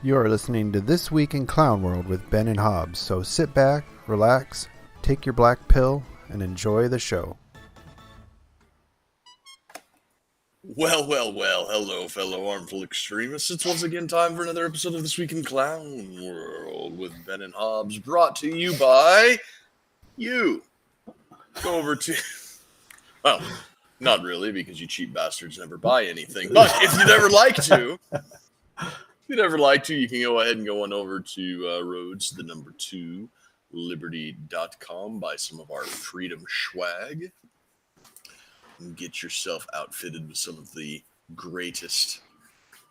You are listening to This Week in Clown World with Ben and Hobbs, so sit back, relax, take your black pill, and enjoy the show. Well, hello, fellow armful extremists. It's once again time for another episode of This Week in Clown World with Ben and Hobbs, brought to you by you. Go over to... Well, not really, because you cheap bastards never buy anything. But if you'd ever like to... you can go ahead and go on over to Rhodes, the number 2, liberty.com, buy some of our freedom swag, and get yourself outfitted with some of the greatest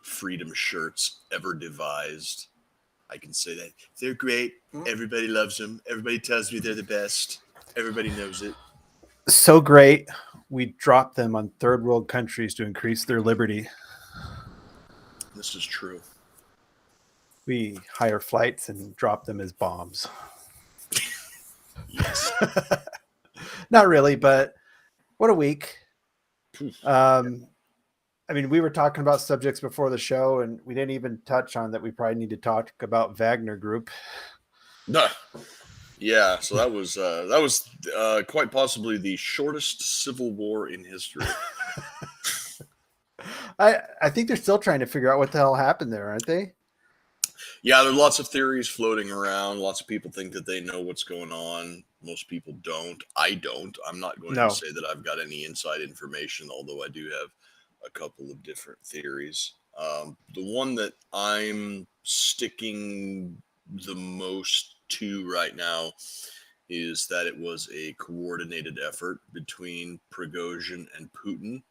freedom shirts ever devised. I can say that. They're great. Everybody loves them. Everybody tells me they're the best. Everybody knows it. So great, we drop them on third world countries to increase their liberty. This is true. We hire flights and drop them as bombs. Yes. Not really, but what a week. I mean, we were talking about subjects before the show, and we didn't even touch on that we probably need to talk about Wagner Group. Yeah, so that was quite possibly the shortest civil war in history. I think they're still trying to figure out what the hell happened there, aren't they? Yeah, there are lots of theories floating around. Lots of people think that they know what's going on. Most people don't. I don't. I'm not going to say that I've got any inside information, although I do have a couple of different theories. The one that I'm sticking the most to right now is that it was a coordinated effort between Prigozhin and Putin,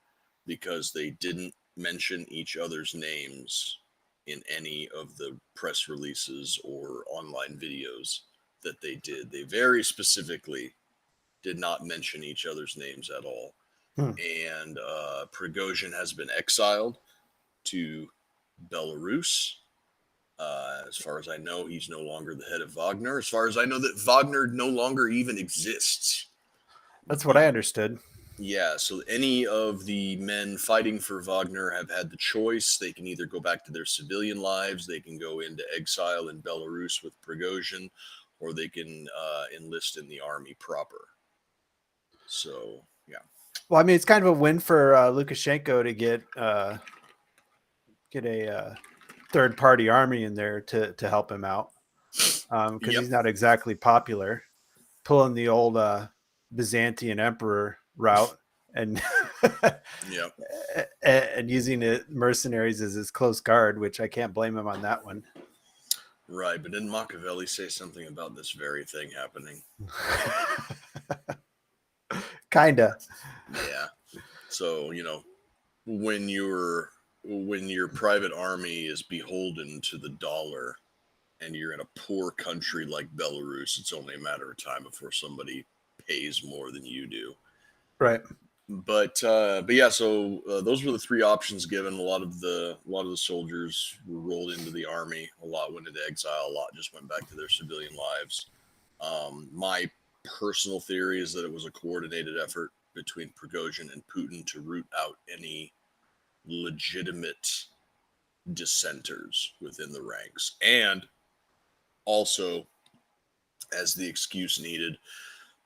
because they didn't mention each other's names in any of the press releases or online videos that they did. They very specifically did not mention each other's names at all. And Prigozhin has been exiled to Belarus. As far as I know, he's no longer the head of Wagner. As far as I know, that Wagner no longer even exists. That's what I understood. Yeah, so any of the men fighting for Wagner have had the choice. They can either go back to their civilian lives, they can go into exile in Belarus with Prigozhin, or they can enlist in the army proper. So, yeah. Well, I mean, it's kind of a win for Lukashenko to get a third-party army in there to help him out, because he's not exactly popular, pulling the old Byzantine emperor route and and using mercenaries as his close guard, which I can't blame him on that one. Right, but didn't Machiavelli say something about this very thing happening? Kinda. Yeah. So, when your private army is beholden to the dollar and you're in a poor country like Belarus, it's only a matter of time before somebody pays more than you do. Right. But yeah, so those were the three options given. A lot of the soldiers were rolled into the army. A lot went into exile. A lot just went back to their civilian lives. My personal theory is that it was a coordinated effort between Prigozhin and Putin to root out any legitimate dissenters within the ranks, and also as the excuse needed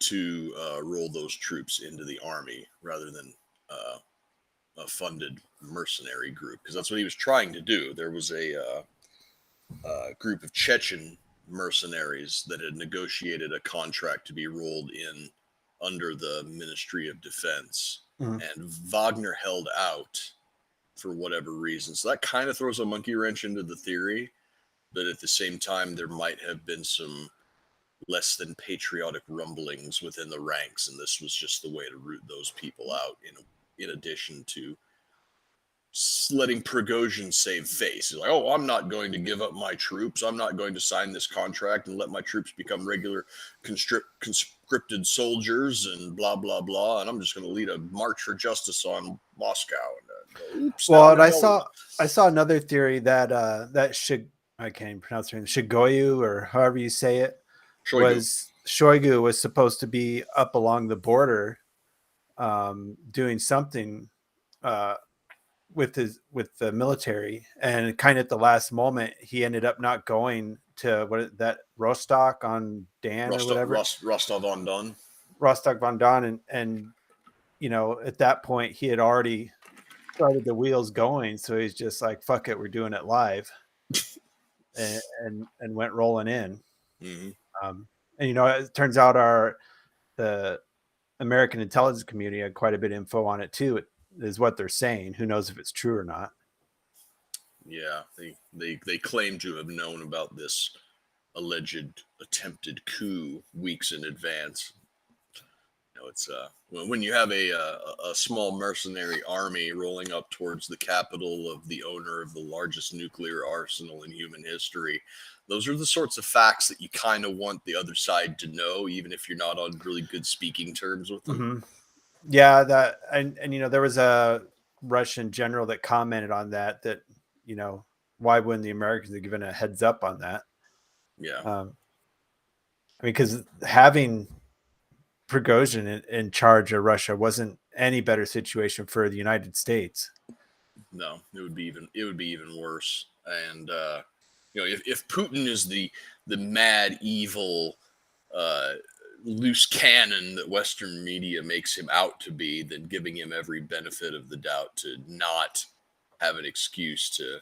to roll those troops into the army rather than a funded mercenary group, because that's what he was trying to do. There was a group of Chechen mercenaries that had negotiated a contract to be rolled in under the Ministry of Defense, and Wagner held out for whatever reason. So that kind of throws a monkey wrench into the theory, but at the same time, there might have been some less than patriotic rumblings within the ranks, and this was just the way to root those people out, in addition to letting Prigozhin save face. He's like, oh, I'm not going to give up my troops. I'm not going to sign this contract and let my troops become regular conscripted soldiers and blah, blah, blah. And I'm just going to lead a march for justice on Moscow. And I saw another theory that I can't even pronounce her name, Shigoyu, or however you say it, Shoigu was supposed to be up along the border doing something with the military, and kind of at the last moment he ended up not going to that Rostock on Dan or whatever. Rostov on Don. Rostock von Don, and at that point he had already started the wheels going, so he's just like, fuck it, we're doing it live. and went rolling in. Mm-hmm. And it turns out the American intelligence community had quite a bit of info on it too, is what they're saying. Who knows if it's true or not? Yeah, they claim to have known about this alleged attempted coup weeks in advance. It's when you have a small mercenary army rolling up towards the capital of the owner of the largest nuclear arsenal in human history. Those are the sorts of facts that you kind of want the other side to know, even if you're not on really good speaking terms with them. Mm-hmm. Yeah, that and there was a Russian general that commented on that why wouldn't the Americans have given a heads up on that? Yeah. I mean, because having Prigozhin in charge of Russia wasn't any better situation for the United States. No, it would be even worse. And if Putin is the mad evil loose cannon that Western media makes him out to be, then giving him every benefit of the doubt to not have an excuse to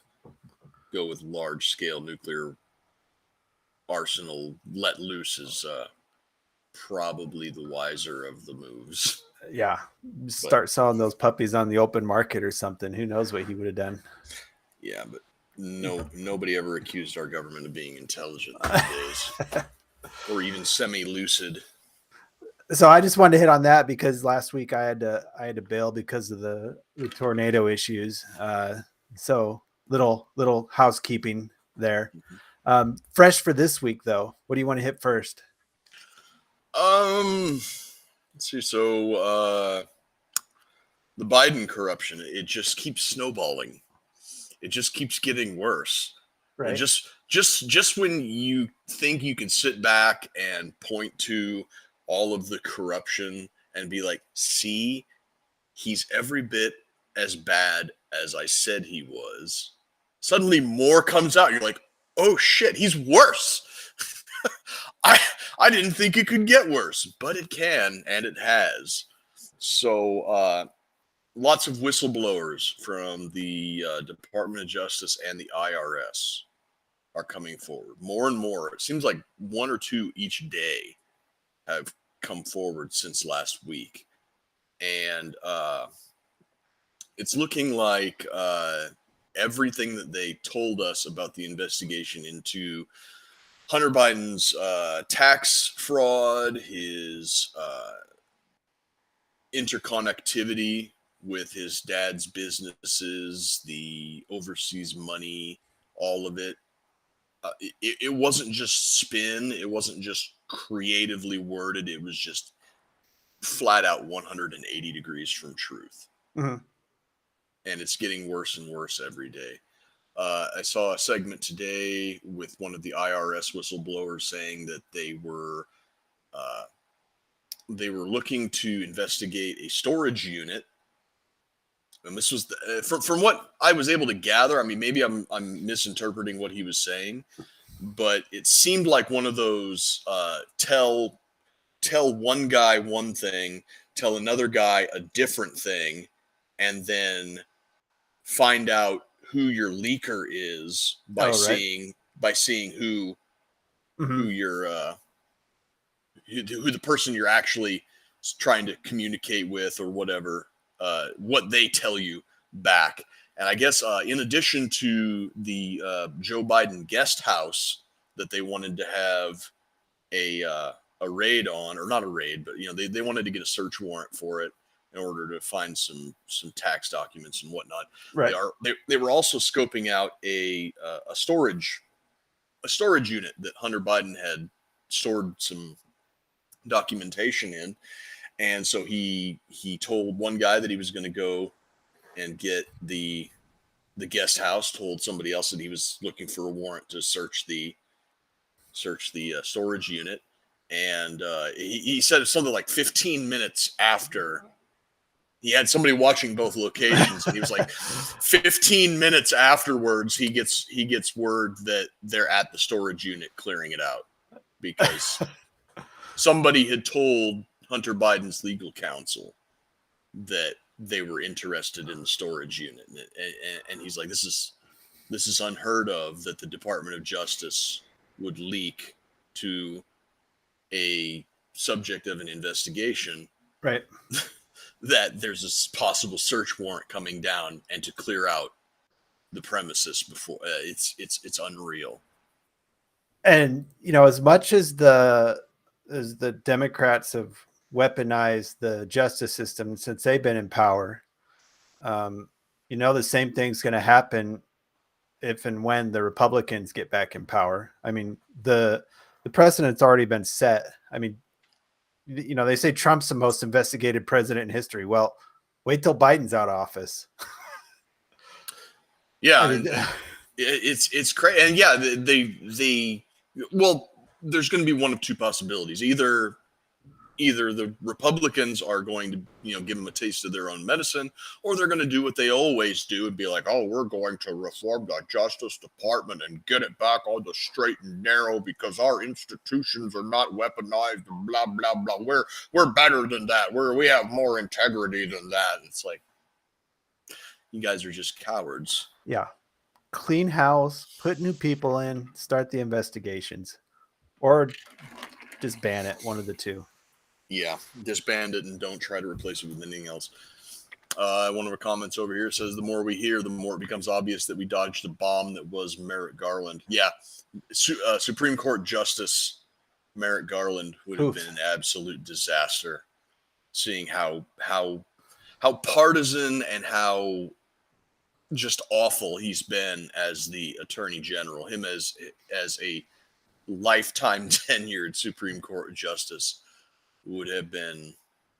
go with large scale nuclear arsenal let loose is probably the wiser of the moves. Yeah, start selling those puppies on the open market or something. Who knows what he would have done? Yeah, but nobody ever accused our government of being intelligent these days, or even semi-lucid. So I just wanted to hit on that because last week I had to bail because of the tornado issues. So little housekeeping there. Fresh for this week though. What do you want to hit first? Let's see. So the Biden corruption, it just keeps snowballing. It just keeps getting worse. Right. And just when you think you can sit back and point to all of the corruption and be like, see, he's every bit as bad as I said he was. Suddenly more comes out. You're like, oh shit, he's worse. I didn't think it could get worse, but it can, and it has. So lots of whistleblowers from the Department of Justice and the IRS are coming forward. More and more. It seems like one or two each day have come forward since last week. And it's looking like everything that they told us about the investigation into Hunter Biden's tax fraud, his interconnectivity with his dad's businesses, the overseas money, all of it. It wasn't just spin. It wasn't just creatively worded. It was just flat out 180 degrees from truth. Mm-hmm. And it's getting worse and worse every day. I saw a segment today with one of the IRS whistleblowers saying that they were looking to investigate a storage unit. And this was from what I was able to gather. I mean, maybe I'm misinterpreting what he was saying, but it seemed like one of those tell one guy one thing, tell another guy a different thing, and then find out who your leaker is by seeing who mm-hmm. who your who the person you're actually trying to communicate with or whatever, what they tell you back. And I guess in addition to the Joe Biden guest house that they wanted to have a raid on, or not a raid, but they wanted to get a search warrant for it in order to find some tax documents and whatnot. Right. They were also scoping out a storage unit that Hunter Biden had stored some documentation in. And so he told one guy that he was going to go and get the guest house, told somebody else that he was looking for a warrant to search the storage unit. And he said something like 15 minutes after he had somebody watching both locations, and he was like 15 minutes afterwards he gets word that they're at the storage unit clearing it out because somebody had told Hunter Biden's legal counsel that they were interested in the storage unit, and he's like, this is unheard of that the Department of Justice would leak to a subject of an investigation, right, that there's a possible search warrant coming down and to clear out the premises before. It's unreal. And as much as the Democrats have weaponized the justice system since they've been in power, the same thing's going to happen if and when the Republicans get back in power. I mean, the precedent's already been set. I mean, they say Trump's the most investigated president in history. Well, wait till Biden's out of office. Yeah, I mean, it's crazy. And yeah, there's going to be one of two possibilities. Either the Republicans are going to, give them a taste of their own medicine, or they're going to do what they always do and be like, oh, we're going to reform the Justice Department and get it back on the straight and narrow because our institutions are not weaponized and blah, blah, blah. We're better than that. We have more integrity than that. It's like, you guys are just cowards. Yeah. Clean house, put new people in, start the investigations, or just ban it, one of the two. Yeah, disband it and don't try to replace it with anything else. One of our comments over here says, the more we hear, the more it becomes obvious that we dodged a bomb that was Merrick Garland. Yeah, Supreme Court Justice Merrick Garland would have been an absolute disaster, seeing how partisan and how just awful he's been as the Attorney General. Him as a lifetime tenured Supreme Court Justice would have been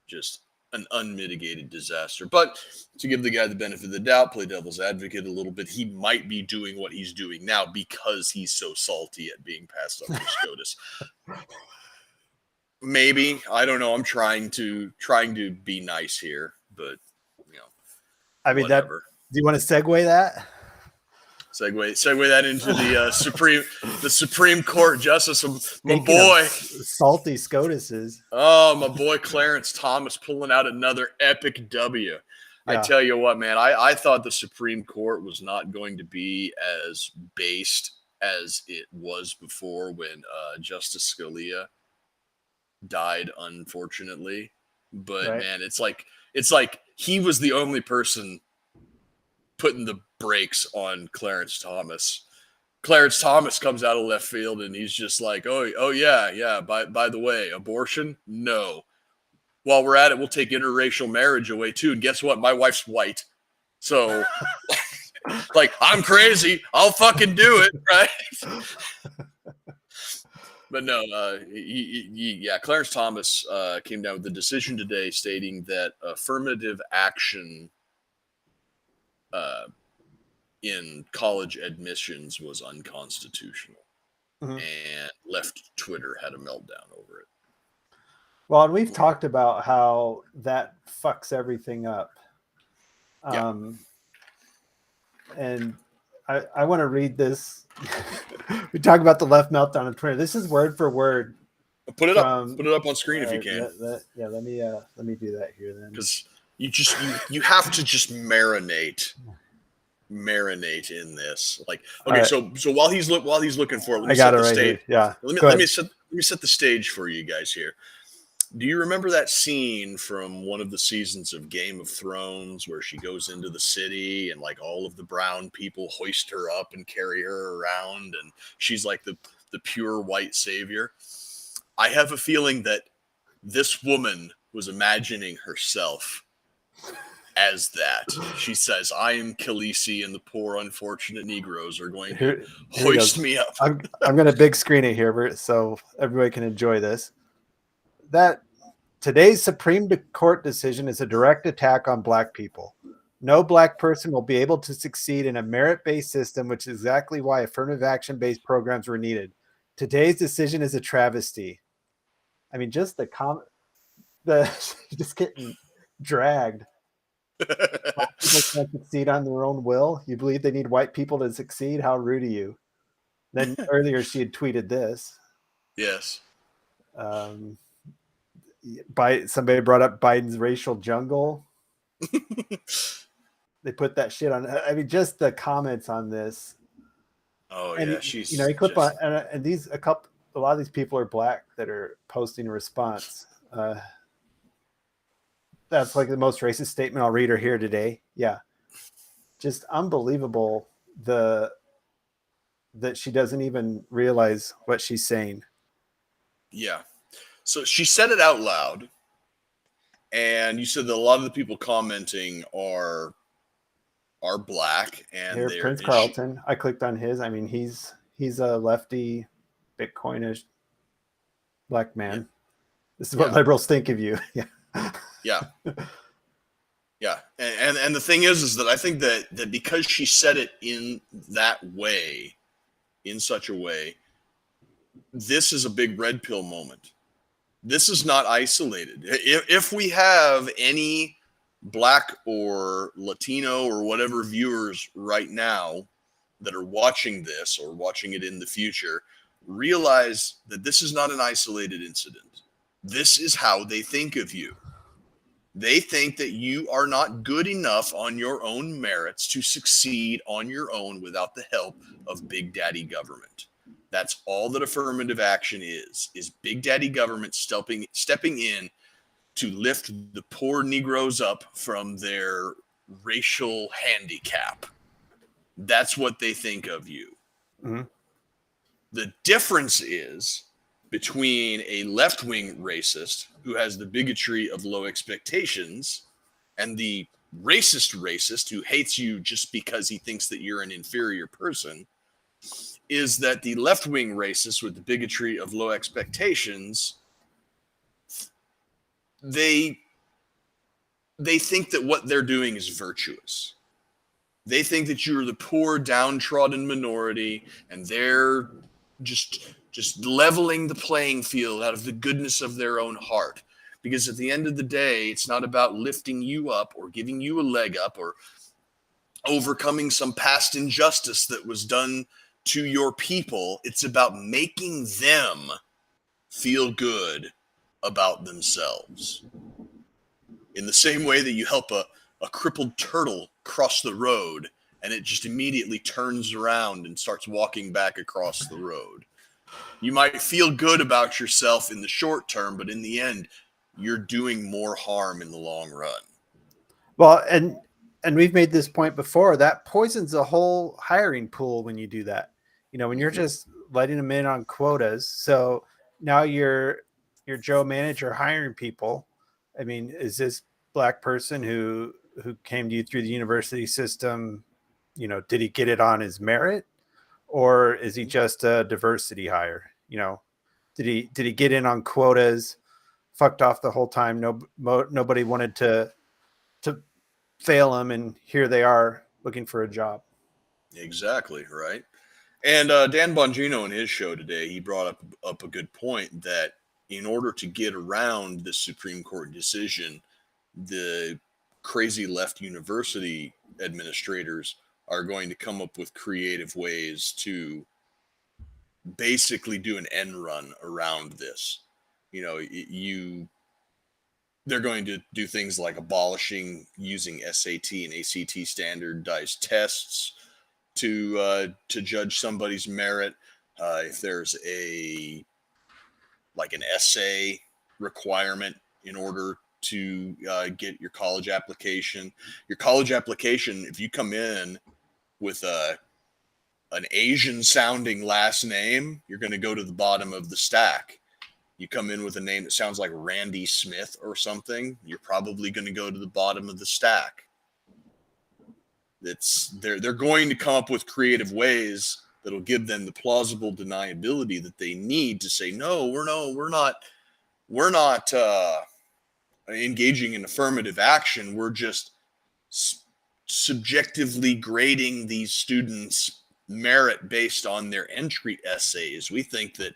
just an unmitigated disaster. But to give the guy the benefit of the doubt, play devil's advocate a little bit, he might be doing what he's doing now because he's so salty at being passed up for SCOTUS. Maybe, I don't know. I'm trying to be nice here, but I mean, whatever. Do you want to segue that? Segue that into the Supreme Court Justice. My boy, salty SCOTUSes. Oh, my boy Clarence Thomas pulling out another epic W. Yeah. I tell you what, man, I thought the Supreme Court was not going to be as based as it was before when Justice Scalia died, unfortunately. But right. Man, it's like he was the only person putting the brakes on Clarence Thomas. Clarence Thomas comes out of left field and he's just like, oh yeah. By the way, abortion? No. While we're at it, we'll take interracial marriage away too. And guess what? My wife's white. So like, I'm crazy. I'll fucking do it, right? But no, Clarence Thomas came down with the decision today stating that affirmative action in college admissions was unconstitutional, and left Twitter had a meltdown over it. Well, and we've talked about how that fucks everything up. And I want to read this. We talk about the left meltdown on Twitter. This is word for word. Put it up on screen if you can. Let me do that here then. Because you have to just marinate in this. Like, okay, right. So while he's looking for it, let me set the stage. Yeah. Let me set the stage for you guys here. Do you remember that scene from one of the seasons of Game of Thrones where she goes into the city and like all of the brown people hoist her up and carry her around and she's like the pure white savior? I have a feeling that this woman was imagining herself as that. She says, I am Khaleesi and the poor unfortunate Negroes are going to hoist me up. I'm going to big screen it here so everybody can enjoy this. That today's Supreme Court decision is a direct attack on Black people. No Black person will be able to succeed in a merit-based system, which is exactly why affirmative action-based programs were needed. Today's decision is a travesty. I mean, just just getting dragged. Black people can't succeed on their own will. You believe they need white people to succeed? How rude of you. Then earlier she had tweeted this. Yes. Somebody brought up Biden's racial jungle. They put that shit on. I mean, just the comments on this. Oh And yeah, you clip on, and a lot of these people are black that are posting a response. That's like the most racist statement I'll read or hear today. Yeah, just unbelievable. That she doesn't even realize what she's saying. Yeah. So she said it out loud, and you said that a lot of the people commenting are black, and Here, Prince Carlton. I clicked on his. I mean, he's a lefty, Bitcoinish black man. Yeah. This is what liberals think of you. Yeah. Yeah. Yeah. And the thing is that I think that because she said it in that way, in such a way, this is a big red pill moment. This is not isolated. If we have any black or Latino or whatever viewers right now that are watching this or watching it in the future, realize that this is not an isolated incident. This is how they think of you. They think that you are not good enough on your own merits to succeed on your own without the help of Big Daddy government. That's all that affirmative action is Big Daddy government stepping in to lift the poor Negroes up from their racial handicap. That's what they think of you. Mm-hmm. The difference is between a left-wing racist who has the bigotry of low expectations and the racist who hates you just because he thinks that you're an inferior person, is that the left-wing racist with the bigotry of low expectations, they think that what they're doing is virtuous. They think that you're the poor, downtrodden minority, and they're just leveling the playing field out of the goodness of their own heart. Because at the end of the day, it's not about lifting you up or giving you a leg up or overcoming some past injustice that was done to your people. It's about making them feel good about themselves. In the same way that you help a crippled turtle cross the road and it just immediately turns around and starts walking back across the road. You might feel good about yourself in the short term, but in the end, you're doing more harm in the long run. Well, and we've made this point before, that poisons the whole hiring pool when you do that. When you're just letting them in on quotas. So now your Joe manager hiring people. I mean, is this black person who came to you through the university system, did he get it on his merit, or is he just a diversity hire? Did he get in on quotas, fucked off the whole time? Nobody wanted to fail him, and here they are looking for a job. Exactly, right. And Dan Bongino in his show today, he brought up a good point that in order to get around this Supreme Court decision, the crazy left university administrators are going to come up with creative ways to basically do an end run around this. They're going to do things like abolishing using SAT and ACT standardized tests to judge somebody's merit. If there's an essay requirement in order to get your college application. Your college application, if you come in with an Asian sounding last name, you're going to go to the bottom of the stack. You come in with a name that sounds like Randy Smith or something, you're probably going to go to the bottom of the stack. They're going to come up with creative ways that'll give them the plausible deniability that they need to say, no, we're not engaging in affirmative action. We're just subjectively grading these students' merit based on their entry essays. We think that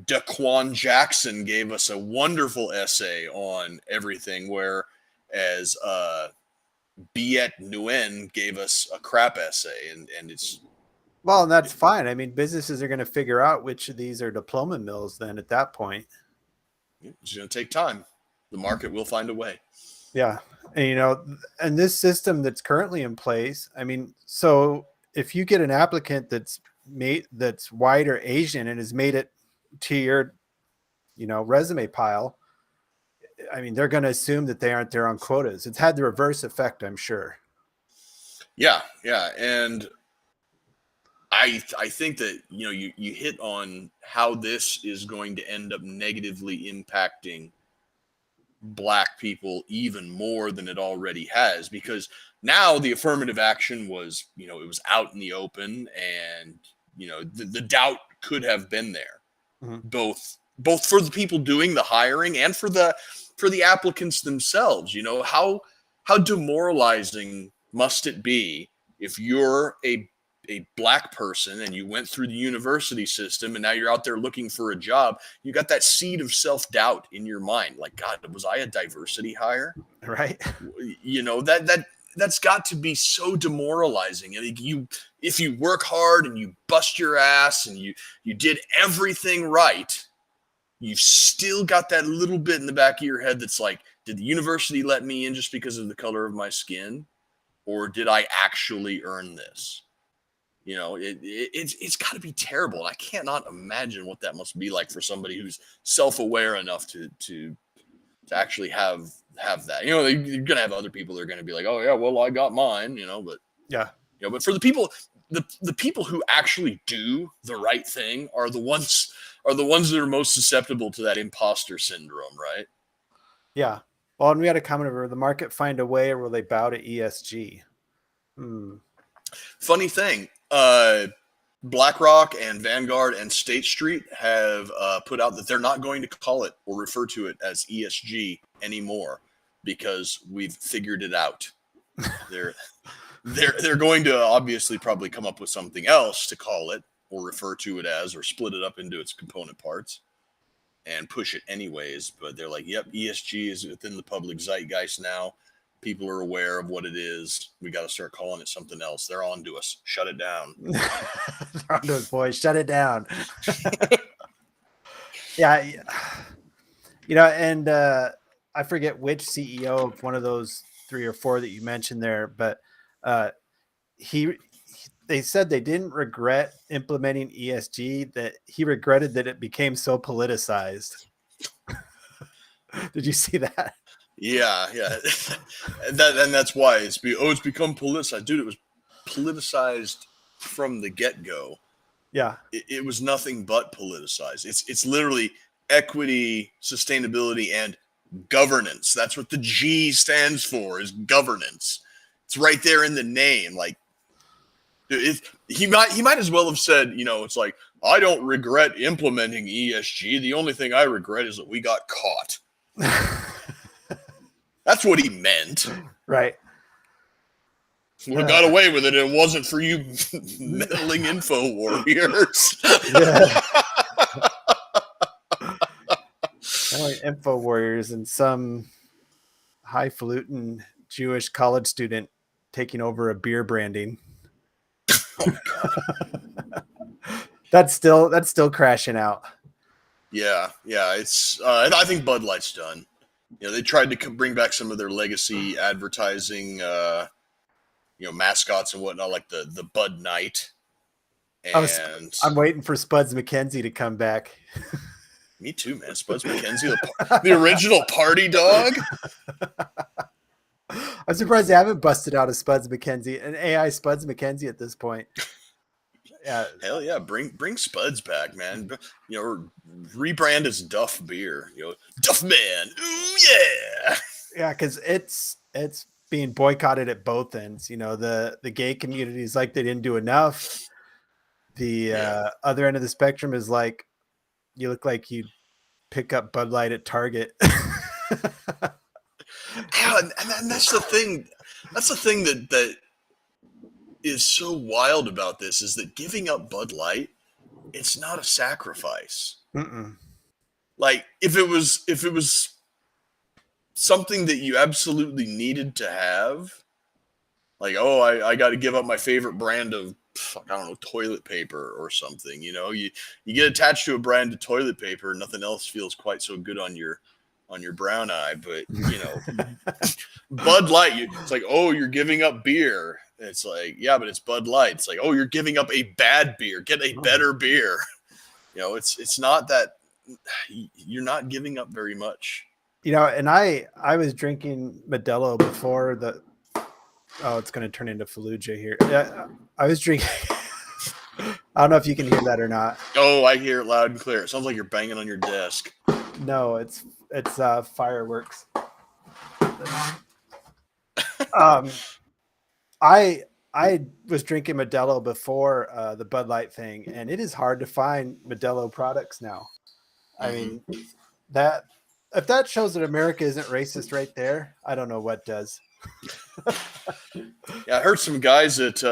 Daquan Jackson gave us a wonderful essay on everything, whereas Biet Nguyen gave us a crap essay, and it's Well, and that's fine. I mean, businesses are going to figure out which of these are diploma mills then at that point. it's going to take time. The market will find a way. Yeah. And, you know, and this system that's currently in place, I mean, so if you get an applicant that's white or Asian and has made it to your, you know, resume pile, I mean, they're going to assume that they aren't there on quotas. It's had the reverse effect, I'm sure. Yeah. And I think that, you know, you hit on how this is going to end up negatively impacting Black people even more than it already has, because now the affirmative action was, you know, it was out in the open, and, you know, the doubt could have been there, both for the people doing the hiring and for the applicants themselves. You know, how demoralizing must it be if you're a Black person and you went through the university system and now you're out there looking for a job, you got that seed of self-doubt in your mind. Like, God, was I a diversity hire? Right. You know, that's got to be so demoralizing. I mean, if you work hard and you bust your ass and you did everything right, you've still got that little bit in the back of your head that's like, did the university let me in just because of the color of my skin? Or did I actually earn this? You know, it's got to be terrible. And I cannot imagine what that must be like for somebody who's self-aware enough to actually have that. You know, you're going to have other people that are going to be like, oh yeah, well, I got mine, you know, but yeah, you know, but for the people, the people who actually do the right thing are the ones that are most susceptible to that imposter syndrome, right? Yeah. Well, and we had a comment over the market find a way, or will they bow to ESG? Funny thing, BlackRock and Vanguard and State Street have put out that they're not going to call it or refer to it as ESG anymore because we've figured it out. They're going to obviously probably come up with something else to call it or refer to it as, or split it up into its component parts and push it anyways. But they're like, yep, ESG is within the public zeitgeist now. People are aware of what it is. We got to start calling it something else. They're on to us. Shut it down. They're on to us, boys. Shut it down. Yeah. You know, and I forget which CEO of one of those 3 or 4 that you mentioned there, but they said they didn't regret implementing ESG, that he regretted that it became so politicized. Did you see that? Yeah. And that's why it's become politicized. Dude, it was politicized from the get-go. Yeah. It was nothing but politicized. It's literally equity, sustainability, and governance. That's what the G stands for, is governance. It's right there in the name. Like, he might as well have said, you know, it's like, I don't regret implementing ESG. The only thing I regret is that we got caught. That's what he meant. Right. We got away with it. It wasn't for you meddling info warriors. Yeah. Like info warriors and some highfalutin Jewish college student taking over a beer branding. Oh, that's still crashing out. Yeah. It's I think Bud Light's done. You know, they tried to bring back some of their legacy advertising, you know, mascots and whatnot, like the Bud Knight. And I'm waiting for Spuds McKenzie to come back. Me too, man. Spuds McKenzie, the original party dog. I'm surprised they haven't busted out a Spuds McKenzie, an AI Spuds McKenzie at this point. Yeah. Hell yeah, bring Spuds back, man. You know, or rebrand as Duff Beer. You know, Duff Man. Ooh, yeah. Yeah, because it's being boycotted at both ends. You know, the gay community is like they didn't do enough. The other end of the spectrum is like, you look like you pick up Bud Light at Target. Yeah, and that's the thing. That's the thing that is so wild about this, is that giving up Bud Light, it's not a sacrifice. Mm-mm. Like, if it was something that you absolutely needed to have, Like, oh, I got to give up my favorite brand of, I don't know, toilet paper or something. You get attached to a brand of toilet paper, nothing else feels quite so good on your brown eye. But Bud Light, it's like, oh, you're giving up beer. It's like, yeah, but it's Bud Light. It's like, oh, you're giving up a bad beer. Get a better beer. It's not that you're not giving up very much. And I was drinking Modelo before the. Oh, it's going to turn into Fallujah here. Yeah, I was drinking. I don't know if you can hear that or not. Oh, I hear it loud and clear. It sounds like you're banging on your desk. No, it's fireworks. I was drinking Modelo before the Bud Light thing, and it is hard to find Modelo products now. I mean, that if that shows that America isn't racist right there, I don't know what does. Yeah, I heard some guys at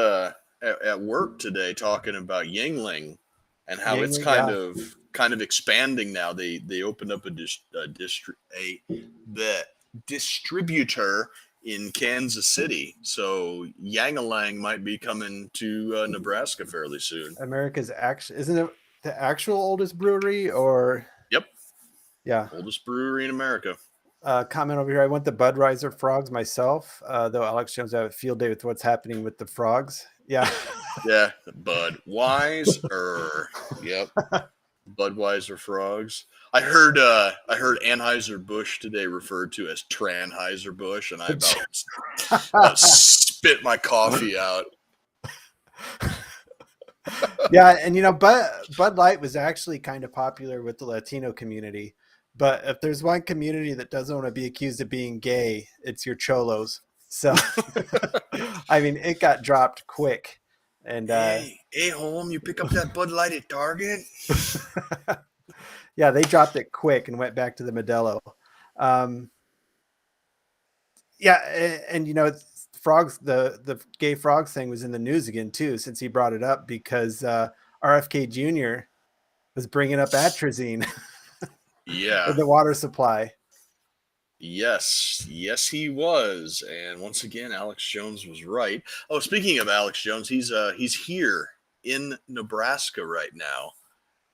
work today talking about Yingling and how it's kind of expanding now. They opened up a distributor in Kansas City, so Yangalang might be coming to Nebraska fairly soon. America's isn't it the actual oldest brewery, or? Yep. Yeah. Oldest brewery in America. Comment over here. I went the Budweiser frogs myself, though Alex Jones have a field day with what's happening with the frogs. Yeah. Yeah. Budweiser. Yep. Budweiser frogs. I heard Anheuser-Busch today referred to as Tranheuser-Busch, and I about spit my coffee out. Yeah, and Bud Light was actually kind of popular with the Latino community. But if there's one community that doesn't want to be accused of being gay, it's your cholos. So, I mean, it got dropped quick. And hey, home, you pick up that Bud Light at Target? Yeah, they dropped it quick and went back to the Modelo. Yeah, and frogs, the gay frogs thing was in the news again too, since he brought it up, because RFK Jr. was bringing up atrazine. Yeah. In the water supply. Yes, he was. And once again, Alex Jones was right. Oh, speaking of Alex Jones, he's here in Nebraska right now.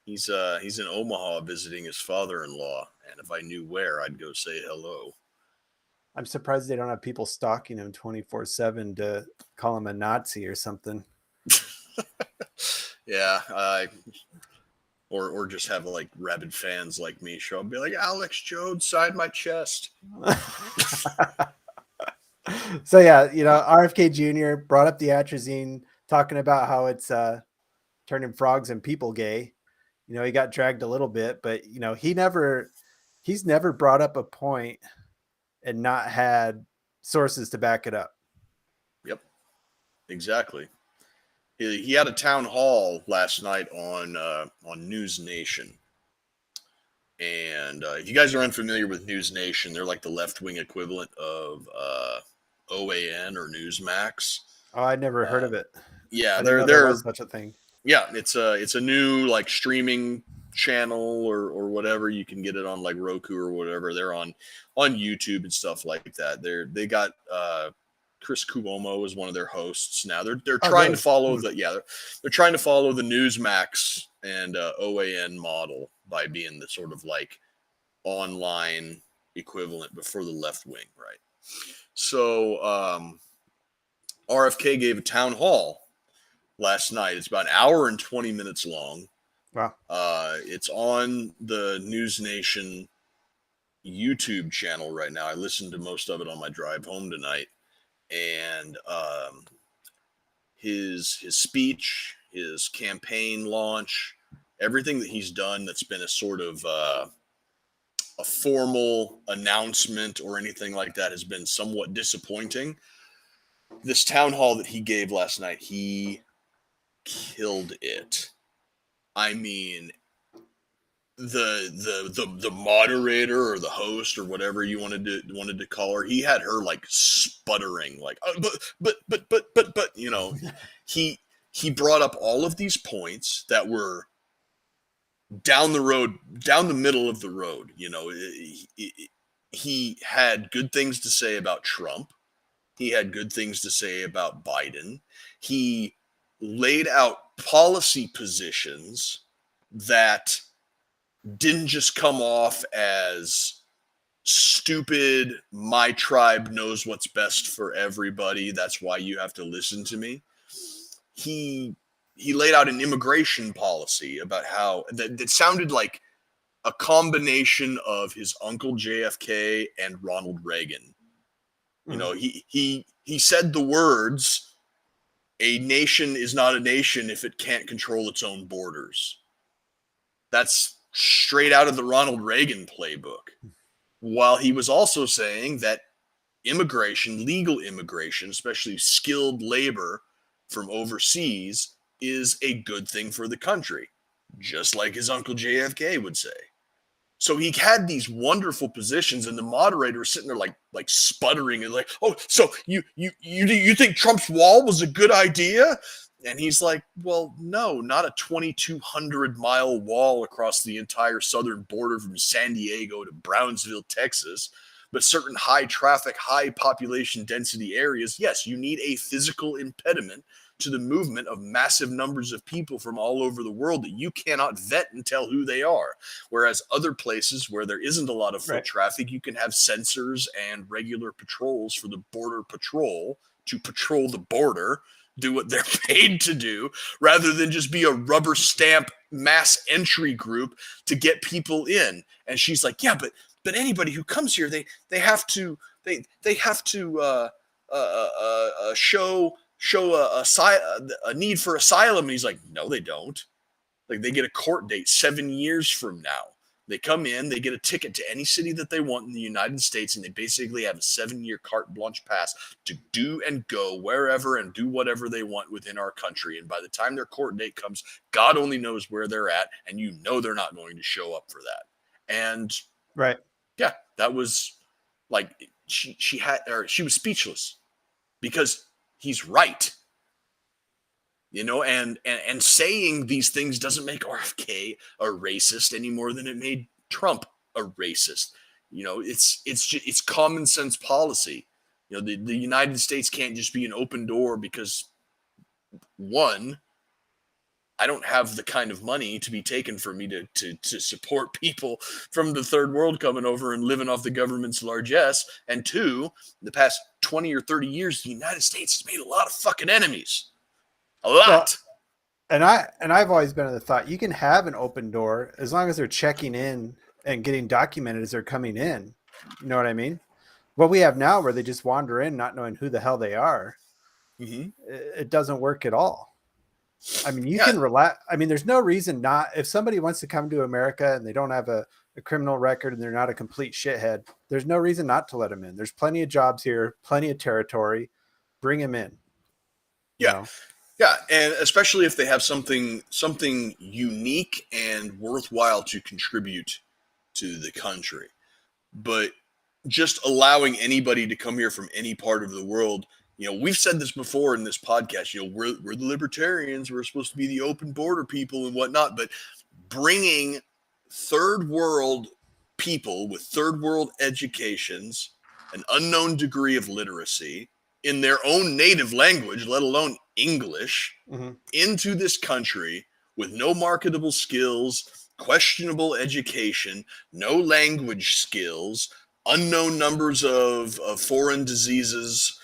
He's in Omaha visiting his father-in-law, and if I knew where, I'd go say hello. I'm surprised they don't have people stalking him 24/7 to call him a Nazi or something. Yeah, or just have like rabid fans like me show up and be like, Alex Jones signed my chest. So yeah, RFK Jr. brought up the atrazine, talking about how it's turning frogs and people gay. He got dragged a little bit, but he's never brought up a point and not had sources to back it up. Yep, exactly. He had a town hall last night on News Nation, and if you guys are unfamiliar with News Nation, they're like the left-wing equivalent of OAN or Newsmax. Oh, I'd never heard of it. Yeah, there was such a thing. Yeah, it's a new like streaming channel or whatever. You can get it on like Roku or whatever. They're on YouTube and stuff like that. They got Chris Cuomo is one of their hosts now. They're trying to follow they're trying to follow the Newsmax and OAN model by being the sort of like online equivalent before the left wing, right? So RFK gave a town hall last night. It's about an hour and 20 minutes long. Wow. It's on the News Nation YouTube channel right now. I listened to most of it on my drive home tonight. And his speech, his campaign launch, everything that he's done that's been a sort of a formal announcement or anything like that has been somewhat disappointing. This town hall that he gave last night, he killed it. I mean, the moderator or the host or whatever you wanted to call her, he had her like sputtering, like but he brought up all of these points that were down the middle of the road. He had good things to say about Trump. He had good things to say about Biden. He laid out policy positions that didn't just come off as stupid, my tribe knows what's best for everybody, that's why you have to listen to me. He laid out an immigration policy about how that sounded like a combination of his uncle JFK and Ronald Reagan. You know, he said the words, "A nation is not a nation if it can't control its own borders." That's straight out of the Ronald Reagan playbook. While he was also saying that immigration, legal immigration, especially skilled labor from overseas, is a good thing for the country, just like his uncle JFK would say. So he had these wonderful positions, and the moderator was sitting there like sputtering and like, "Oh, so you think Trump's wall was a good idea?" And he's like, "Well, no, not a 2,200-mile wall across the entire southern border from San Diego to Brownsville, Texas, but certain high traffic, high population density areas. Yes, you need a physical impediment to the movement of massive numbers of people from all over the world that you cannot vet and tell who they are. Whereas other places where there isn't a lot of foot traffic, you can have sensors and regular patrols for the border patrol to patrol the border, do what they're paid to do, rather than just be a rubber stamp mass entry group to get people in." And she's like, "Yeah, but anybody who comes here, they have to show a need for asylum." And he's like, "No, they don't. Like, they get a court date 7 years from now. They come in, they get a ticket to any city that they want in the United States, and they basically have a 7-year carte blanche pass to do and go wherever and do whatever they want within our country. And by the time their court date comes, God only knows where they're at, and you know they're not going to show up for that." And yeah, that was like she was speechless because he's right. You know, and saying these things doesn't make RFK a racist any more than it made Trump a racist. You know, it's common sense policy. You know, the United States can't just be an open door because, one, I don't have the kind of money to be taken for me to support people from the third world coming over and living off the government's largesse. And two, in the past 20 or 30 years, the United States has made a lot of fucking enemies. A lot. Well, I've always been of the thought you can have an open door as long as they're checking in and getting documented as they're coming in. You know what I mean? What we have now, where they just wander in, not knowing who the hell they are, it doesn't work at all. I mean, you can relax. I mean, there's no reason not. If somebody wants to come to America and they don't have a criminal record and they're not a complete shithead, there's no reason not to let them in. There's plenty of jobs here, plenty of territory. Bring them in. Yeah. You know? Yeah, and especially if they have something unique and worthwhile to contribute to the country. But just allowing anybody to come here from any part of the world, you know, we've said this before in this podcast, you know, we're the libertarians, we're supposed to be the open border people and whatnot, but bringing third world people with third world educations, an unknown degree of literacy in their own native language, let alone English, into this country with no marketable skills, questionable education, no language skills, unknown numbers of foreign diseases,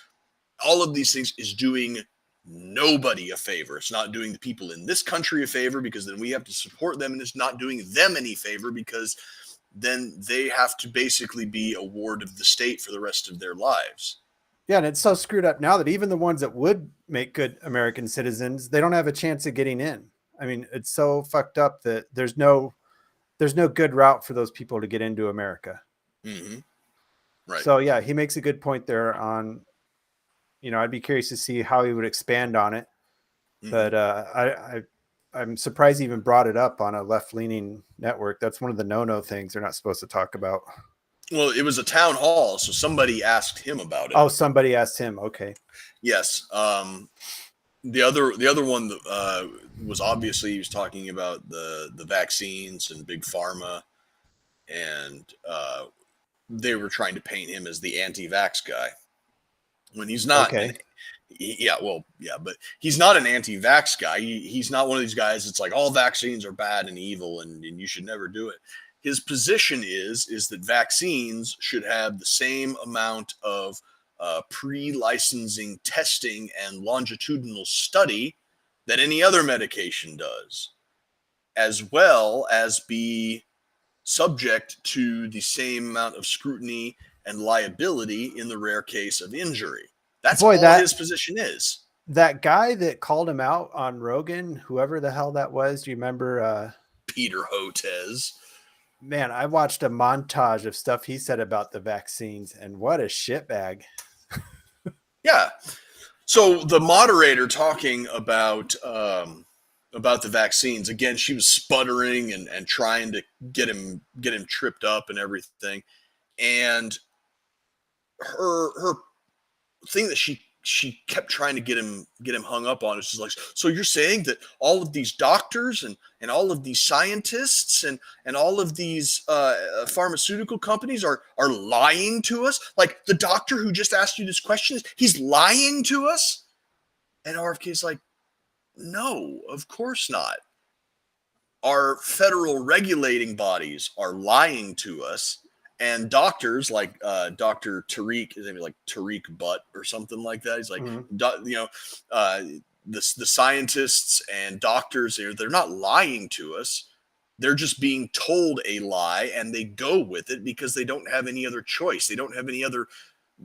all of these things is doing nobody a favor. It's not doing the people in this country a favor because then we have to support them, and it's not doing them any favor because then they have to basically be a ward of the state for the rest of their lives. Yeah, and it's so screwed up now that even the ones that would make good American citizens, they don't have a chance of getting in. I mean, it's so fucked up that there's no good route for those people to get into America. Right. So yeah, he makes a good point there on, you know, I'd be curious to see how he would expand on it. But I'm surprised he even brought it up on a left-leaning network. That's one of the no-no things they're not supposed to talk about. Well, it was a town hall, so somebody asked him about it. Oh, somebody asked him. Okay. Yes. The other one was obviously he was talking about the vaccines and big pharma, and they were trying to paint him as the anti-vax guy. when he's not. Okay. But he's not an anti-vax guy. He's not one of these guys that's like all vaccines are bad and evil and you should never do it. His position is that vaccines should have the same amount of pre-licensing testing and longitudinal study that any other medication does, as well as be subject to the same amount of scrutiny and liability in the rare case of injury. That's all his position is. That guy that called him out on Rogan, whoever the hell that was, do you remember? Peter Hotez. Man, I watched a montage of stuff he said about the vaccines, and what a shitbag. Yeah. So the moderator talking about the vaccines, again, she was sputtering and trying to get him tripped up and everything. And her thing that she kept trying to get him hung up on is just like, so you're saying that all of these doctors and all of these scientists and all of these pharmaceutical companies are lying to us? Like the doctor who just asked you this question, he's lying to us? And RFK's like, no, of course not. Our federal regulating bodies are lying to us. And doctors like Dr. Tariq, his name is like Tariq Butt or something like that. He's like, the scientists and doctors, they're not lying to us. They're just being told a lie and they go with it because they don't have any other choice. They don't have any other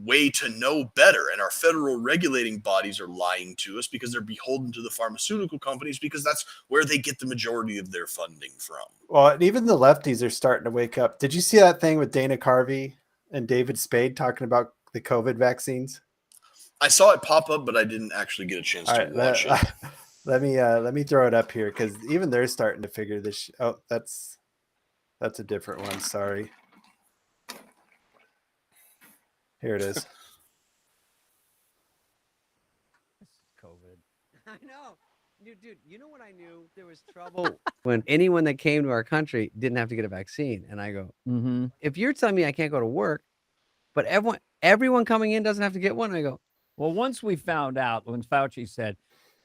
way to know better. And our federal regulating bodies are lying to us because they're beholden to the pharmaceutical companies because that's where they get the majority of their funding from. Well, even the lefties are starting to wake up. Did you see that thing with Dana Carvey and David Spade talking about the COVID vaccines? I saw it pop up, but I didn't actually get a chance to watch it. Let me throw it up here because even they're starting to figure this. Oh, that's a different one. Sorry. Here it is. COVID. I know. Dude, you know what I knew? There was trouble when anyone that came to our country didn't have to get a vaccine. And I go, if you're telling me I can't go to work, but everyone coming in doesn't have to get one, I go, well, once we found out when Fauci said,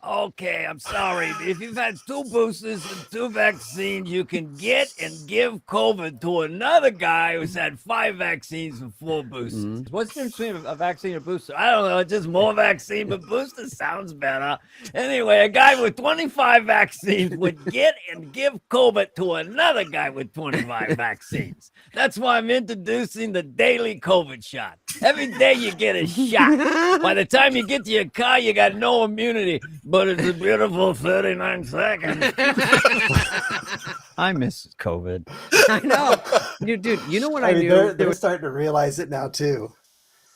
okay, I'm sorry. If you've had 2 boosters and 2 vaccines, you can get and give COVID to another guy who's had 5 vaccines and 4 boosters. What's the difference between a vaccine and a booster? I don't know. It's just more vaccine, but booster sounds better. Anyway, a guy with 25 vaccines would get and give COVID to another guy with 25 vaccines. That's why I'm introducing the daily COVID shot. Every day you get a shot. By the time you get to your car, you got no immunity. But it's a beautiful 39 seconds. I miss COVID. I know. Dude, you know what I knew? They're starting to realize it now too.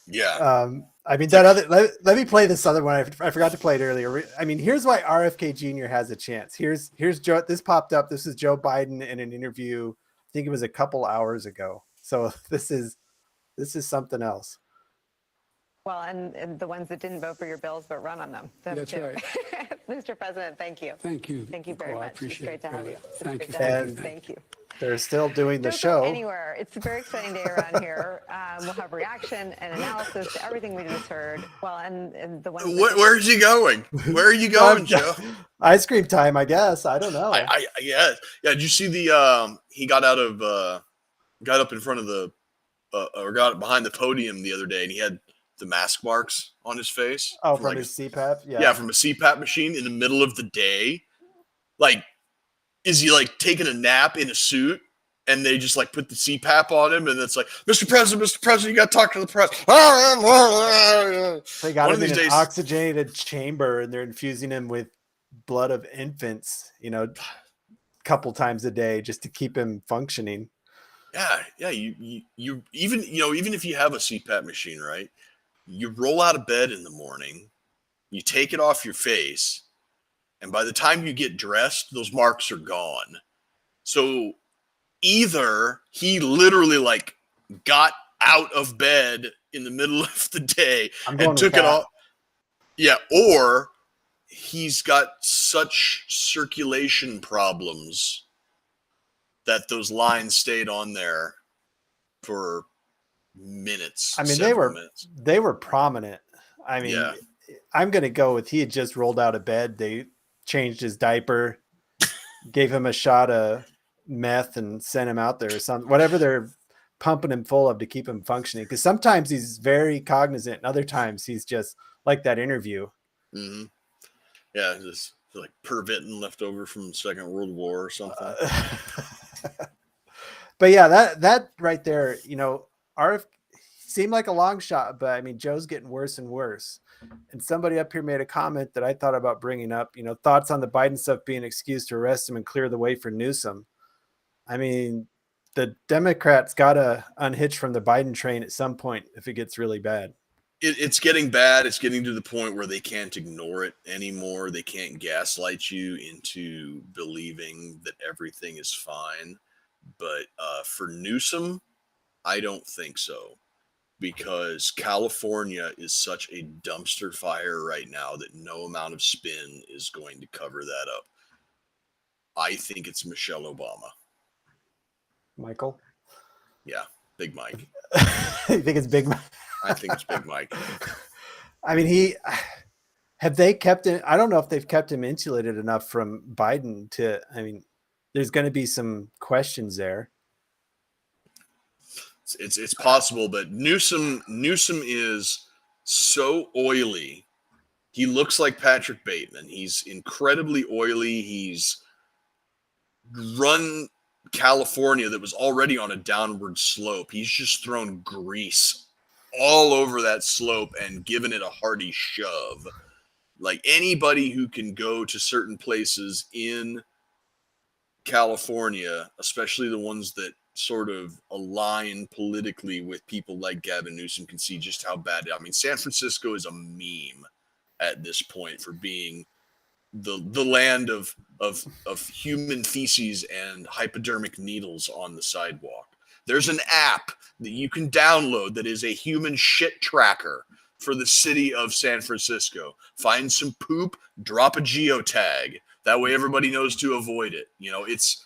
Yeah. I mean, that other. Let me play this other one. I forgot to play it earlier. I mean, here's why RFK Jr. has a chance. Here's Joe. This popped up. This is Joe Biden in an interview. I think it was a couple hours ago. So this is something else. Well, and the ones that didn't vote for your bills but run on them. That's too. right. Mr. President, thank you. Thank you. Thank you very I much. appreciate it's great to have you. Thank you. Thank you. They're still doing the Don't show. go anywhere. It's a very exciting day around here. We'll have reaction and analysis to everything we just heard. Well, and the ones. Where's he going? Where are you going, Joe? Ice cream time, I guess. I don't know. Yeah. Did you see the? He got up in front of the, or got behind the podium the other day, and he had the mask marks on his face. Oh, from his CPAP? Yeah, from a CPAP machine in the middle of the day. Like, is he like taking a nap in a suit and they just like put the CPAP on him and it's like, Mr. President, you got to talk to the press. They got him in an oxygenated chamber and they're infusing him with blood of infants, a couple times a day just to keep him functioning. Yeah. You even if you have a CPAP machine, right? You roll out of bed in the morning, you take it off your face, and by the time you get dressed, those marks are gone. So either he literally like got out of bed in the middle of the day and took it off. Yeah, or he's got such circulation problems that those lines stayed on there for minutes. I mean, they were prominent. I mean, Yeah. I'm going to go with he had just rolled out of bed. They changed his diaper, gave him a shot of meth and sent him out there or something, whatever they're pumping him full of to keep him functioning. Because sometimes he's very cognizant and other times he's just like that interview. Mm-hmm. Yeah, just like pervitin left over from the Second World War or something. But yeah, that right there, you know, RF seemed like a long shot, but I mean, Joe's getting worse and worse. And somebody up here made a comment that I thought about bringing up, you know, thoughts on the Biden stuff being an excuse to arrest him and clear the way for Newsom. I mean, the Democrats got to unhitch from the Biden train at some point if it gets really bad. It's getting bad. It's getting to the point where they can't ignore it anymore. They can't gaslight you into believing that everything is fine. But for Newsom, I don't think so, because California is such a dumpster fire right now that no amount of spin is going to cover that up. I think it's Michelle Obama. Michael? Yeah, Big Mike. You think it's Big Mike? I think it's Big Mike. I mean, have they kept him? I don't know if they've kept him insulated enough from Biden to, I mean, there's going to be some questions there. It's possible, but Newsom is so oily. He looks like Patrick Bateman. He's incredibly oily. He's run California that was already on a downward slope. He's just thrown grease all over that slope and given it a hearty shove. Like anybody who can go to certain places in California, especially the ones that sort of align politically with people like Gavin Newsom, can see just how bad. I mean, San Francisco is a meme at this point for being the land of human feces and hypodermic needles on the sidewalk. There's an app that you can download that is a human shit tracker for the city of San Francisco. Find some poop, drop a geotag. That way everybody knows to avoid it. You know, it's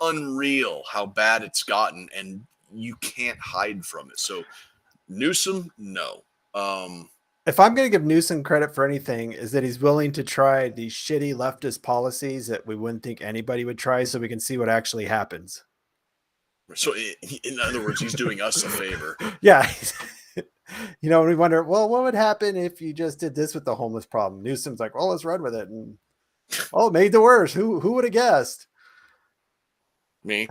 unreal how bad it's gotten, and you can't hide from it. So Newsom, no. If I'm going to give Newsom credit for anything, is that he's willing to try these shitty leftist policies that we wouldn't think anybody would try, so we can see what actually happens. So in other words, he's doing us a favor. Yeah. You know, we wonder, well, what would happen if you just did this with the homeless problem? Newsom's like, well, let's run with it. And it made the worse. Who would have guessed? Me.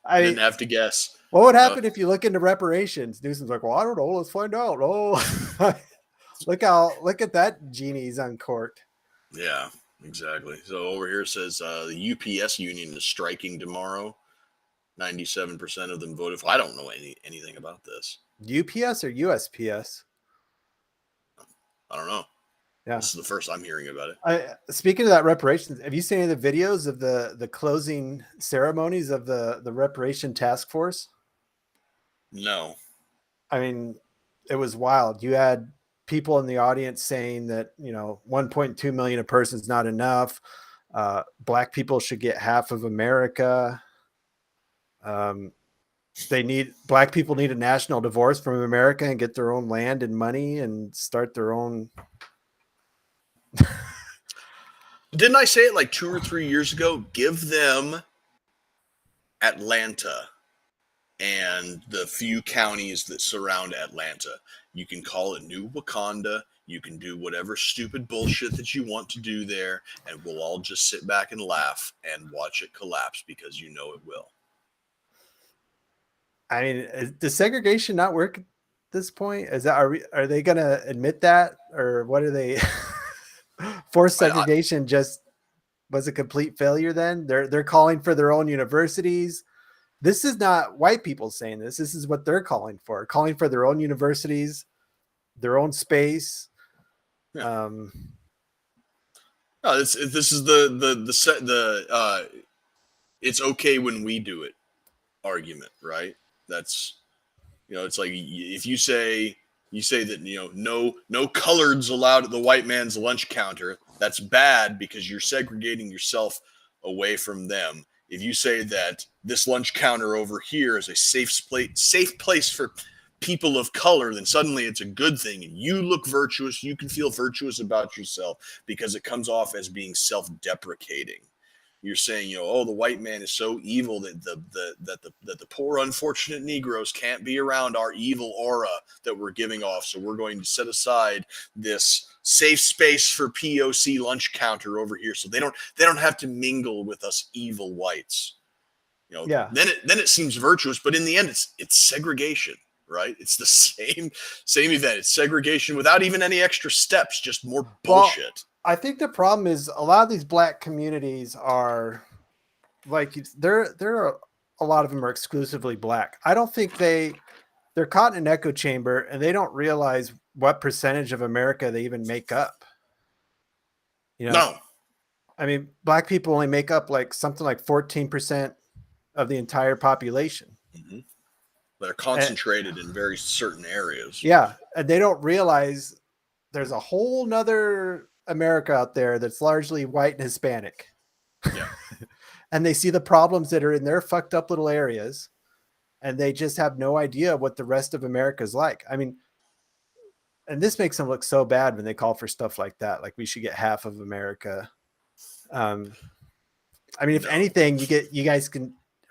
I didn't have to guess. What would happen if you look into reparations? Newsom's like, well, I don't know. Let's find out. Oh, look at that genie's uncorked. Yeah, exactly. So over here it says the UPS union is striking tomorrow. 97% of them voted for. I don't know anything about this. UPS or USPS? I don't know. Yeah, this is the first I'm hearing about it. Speaking of that reparations, have you seen any of the videos of the closing ceremonies of the reparation task force? No. I mean, it was wild. You had people in the audience saying that, you know, 1.2 million a person is not enough. Black people should get half of America. Black people need a national divorce from America and get their own land and money and start their own. Didn't I say it like 2 or 3 years ago? Give them Atlanta and the few counties that surround Atlanta. You can call it New Wakanda. You can do whatever stupid bullshit that you want to do there, and we'll all just sit back and laugh and watch it collapse, because you know it will. I mean, does segregation not work at this point? Are they going to admit that, or what are they? Forced segregation just was a complete failure. Then they're calling for their own universities. This is not white people saying this. This is what they're calling for their own universities, their own space. Yeah. No, this is the it's okay when we do it argument, right? That's, you know, it's like if you say that, you know, no coloreds allowed at the white man's lunch counter, that's bad because you're segregating yourself away from them. If you say that this lunch counter over here is a safe place for people of color, then suddenly it's a good thing, and you look virtuous. You can feel virtuous about yourself because it comes off as being self-deprecating. You're saying, oh, the white man is so evil that the poor unfortunate Negroes can't be around our evil aura that we're giving off. So we're going to set aside this safe space for POC lunch counter over here, so they don't have to mingle with us evil whites. Yeah. Then it seems virtuous, but in the end, it's segregation, right? It's the same event. It's segregation without even any extra steps, just more bullshit. Well, I think the problem is a lot of these black communities are like there are a lot of them are exclusively black. I don't think they're caught in an echo chamber and they don't realize what percentage of America they even make up. No. I mean, black people only make up like something like 14% of the entire population. Mm-hmm. They're concentrated in very certain areas. Yeah. And they don't realize there's a whole nother America out there that's largely white and Hispanic. Yeah. And they see the problems that are in their fucked up little areas, and they just have no idea what the rest of America is like. I mean, and this makes them look so bad when they call for stuff like that. Like we should get half of America. I mean, if anything, you guys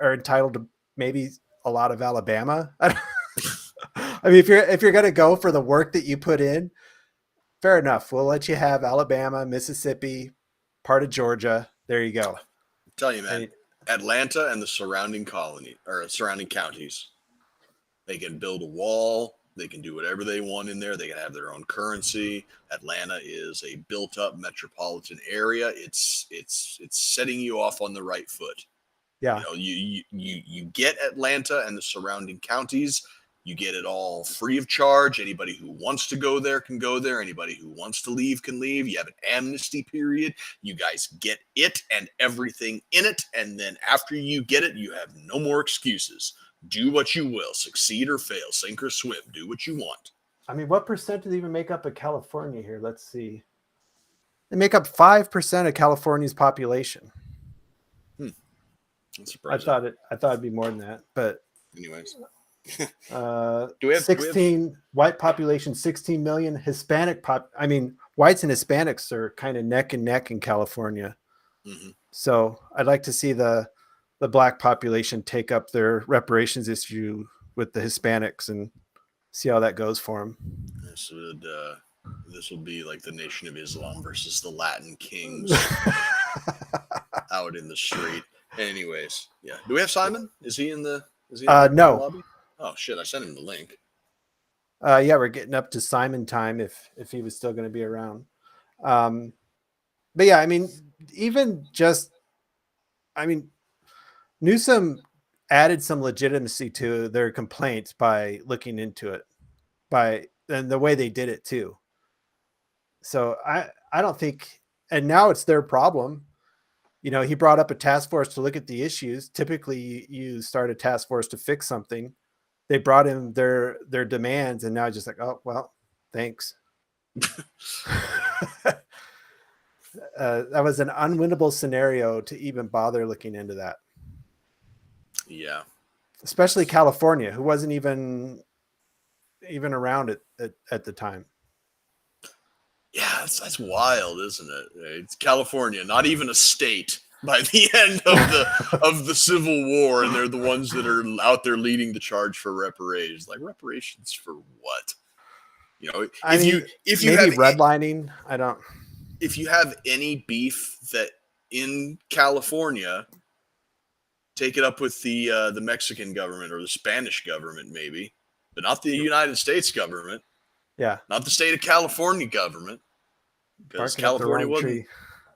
are entitled to maybe a lot of Alabama. I mean, if you're going to go for the work that you put in, fair enough. We'll let you have Alabama, Mississippi, part of Georgia. There you go. I'm telling you, man, Atlanta and the surrounding counties, they can build a wall. They can do whatever they want in there. They can have their own currency. Atlanta is a built-up metropolitan area. It's setting you off on the right foot. Yeah. You get Atlanta and the surrounding counties. You get it all free of charge. Anybody who wants to go there can go there. Anybody who wants to leave can leave. You have an amnesty period. You guys get it and everything in it. And then after you get it, you have no more excuses. Do what you will. Succeed or fail. Sink or swim. Do what you want. I mean, what percent do they even make up of California here? Let's see. They make up 5% of California's population. That's surprising. I thought it'd be more than that, but anyways. Do we have 16 white population, 16 million Hispanic I mean, whites and Hispanics are kind of neck and neck in California. Mm-hmm. So I'd like to see the black population take up their reparations issue with the Hispanics and see how that goes for them. This will be like the Nation of Islam versus the Latin Kings out in the street. Anyways, yeah. Do we have Simon? Is he in the no. lobby? Oh shit! I sent him the link. Yeah, we're getting up to Simon time if he was still going to be around. But yeah, I mean, Newsom added some legitimacy to their complaints by looking into it, and the way they did it too. So I don't think, and now it's their problem. He brought up a task force to look at the issues. Typically, you start a task force to fix something. They brought in their demands, and now just like, oh well, thanks. That was an unwinnable scenario to even bother looking into that. Yeah, especially California, who wasn't even around at the time. Yeah, that's wild, isn't it? It's California, not even a state by the end of the Civil War, and they're the ones that are out there leading the charge for reparations. Like, reparations for what? If you maybe have redlining, I don't. If you have any beef that in California, take it up with the Mexican government or the Spanish government, maybe, but not the United States government. Yeah, not the state of California government, because California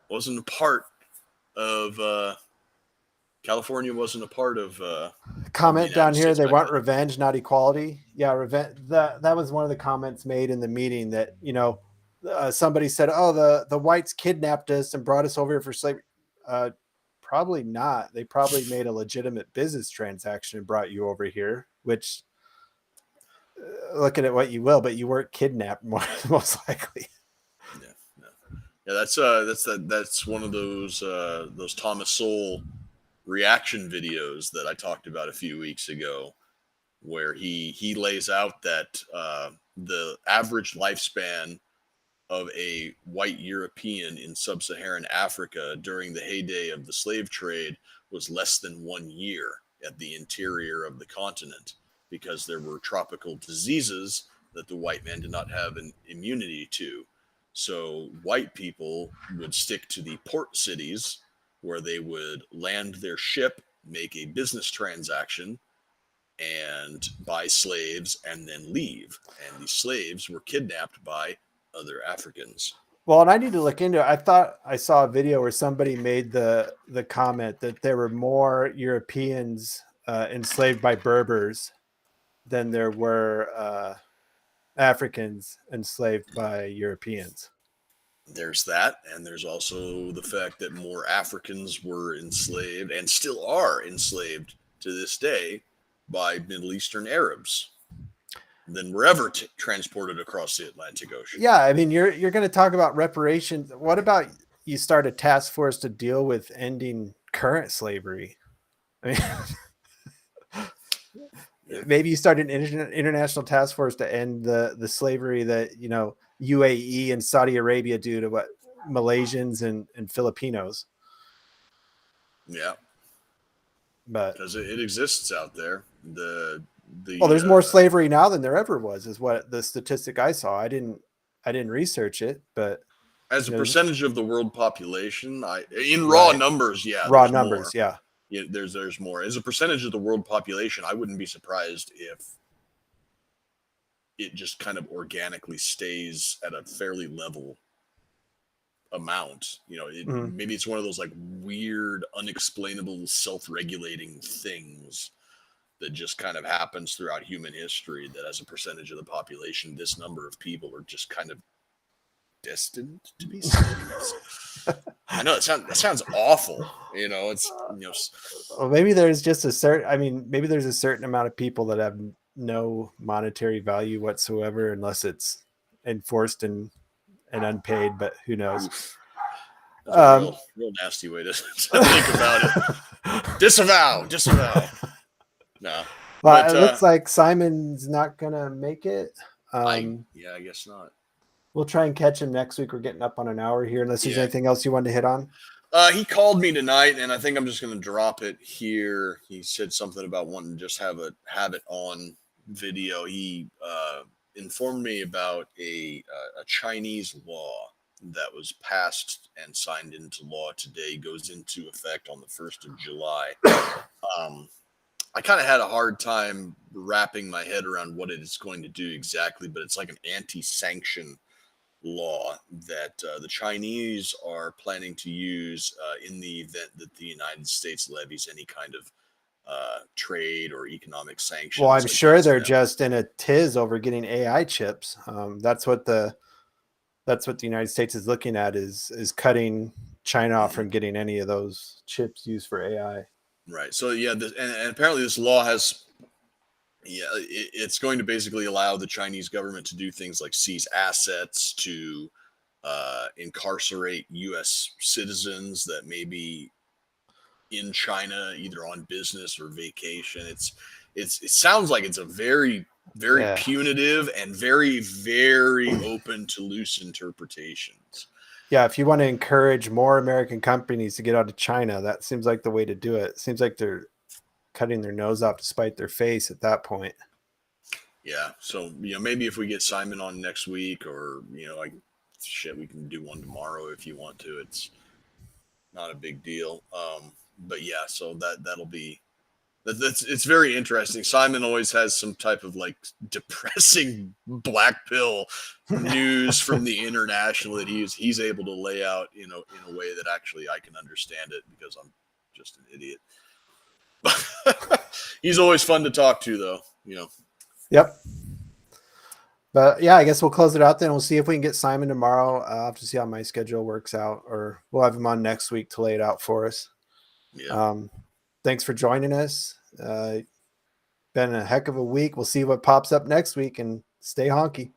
wasn't a part of. California wasn't a part of. Comment down here. They want revenge, not equality. Yeah, revenge. That was one of the comments made in the meeting. That somebody said, "Oh, the whites kidnapped us and brought us over here for slavery." Probably not. They probably made a legitimate business transaction and brought you over here. Which, look at it what you will, but you weren't kidnapped, most likely. Yeah, that's one of those Thomas Sowell reaction videos that I talked about a few weeks ago, where he lays out that the average lifespan of a white European in sub-Saharan Africa during the heyday of the slave trade was less than 1 year at the interior of the continent, because there were tropical diseases that the white man did not have an immunity to. So white people would stick to the port cities where they would land their ship, make a business transaction, and buy slaves and then leave. And these slaves were kidnapped by other Africans. Well, and I need to look into it. I thought I saw a video where somebody made the comment that there were more Europeans enslaved by Berbers than there were Africans enslaved by Europeans. There's that, and there's also the fact that more Africans were enslaved and still are enslaved to this day by Middle Eastern Arabs than were ever transported across the Atlantic Ocean. Yeah, I mean, you're going to talk about reparations. What about you start a task force to deal with ending current slavery? I mean, maybe you start an international task force to end the slavery that, you know, UAE and Saudi Arabia do to what Malaysians and Filipinos. Yeah, but because it exists out there. Well, there's more slavery now than there ever was, is what the statistic I saw. I didn't research it, but as a percentage of the world population, in Right. raw numbers, yeah, raw there's numbers, more. yeah. There's more. As a percentage of the world population, I wouldn't be surprised if it just kind of organically stays at a fairly level amount. You know, maybe it's one of those like weird, unexplainable, self-regulating things that just kind of happens throughout human history, that as a percentage of the population, this number of people are just kind of destined to be slaves. I know that sounds awful. You know, it's, you know, Well, maybe there's just maybe there's a certain amount of people that have no monetary value whatsoever unless it's enforced and unpaid, but who knows? That's a real nasty way to think about it. Disavow. No. Well, it looks like Simon's not gonna make it. I guess not. We'll try and catch him next week. We're getting up on an hour here, unless there's anything else you wanted to hit on. He called me tonight, and I think I'm just going to drop it here. He said something about wanting to just have it on video. He informed me about a Chinese law that was passed and signed into law today, goes into effect on the 1st of July. I kind of had a hard time wrapping my head around what it is going to do exactly, but it's like an anti-sanction law that the Chinese are planning to use in the event that the United States levies any kind of trade or economic sanctions. Well, I'm sure they're just in a tiz over getting AI chips. That's what the United States is looking at, is cutting China off from getting any of those chips used for AI. Right. So yeah, and apparently this law has, it's going to basically allow the Chinese government to do things like seize assets, to incarcerate U.S. citizens that may be in China either on business or vacation. It sounds like it's a very punitive and very, very open to loose interpretations. Yeah, if you want to encourage more American companies to get out of China, that seems like the way to do it. It seems like they're cutting their nose off to spite their face at that point. Yeah, so maybe if we get Simon on next week, or like we can do one tomorrow if you want to. It's not a big deal. But yeah, so that'll be. It's very interesting. Simon always has some type of like depressing black pill news from the international that he's able to lay out, in a way that actually I can understand it, because I'm just an idiot. He's always fun to talk to, though. Yep. But yeah, I guess we'll close it out then. We'll see if we can get Simon tomorrow. I'll have to see how my schedule works out, or we'll have him on next week to lay it out for us. Yeah. Thanks for joining us. Been a heck of a week. We'll see what pops up next week, and stay honky.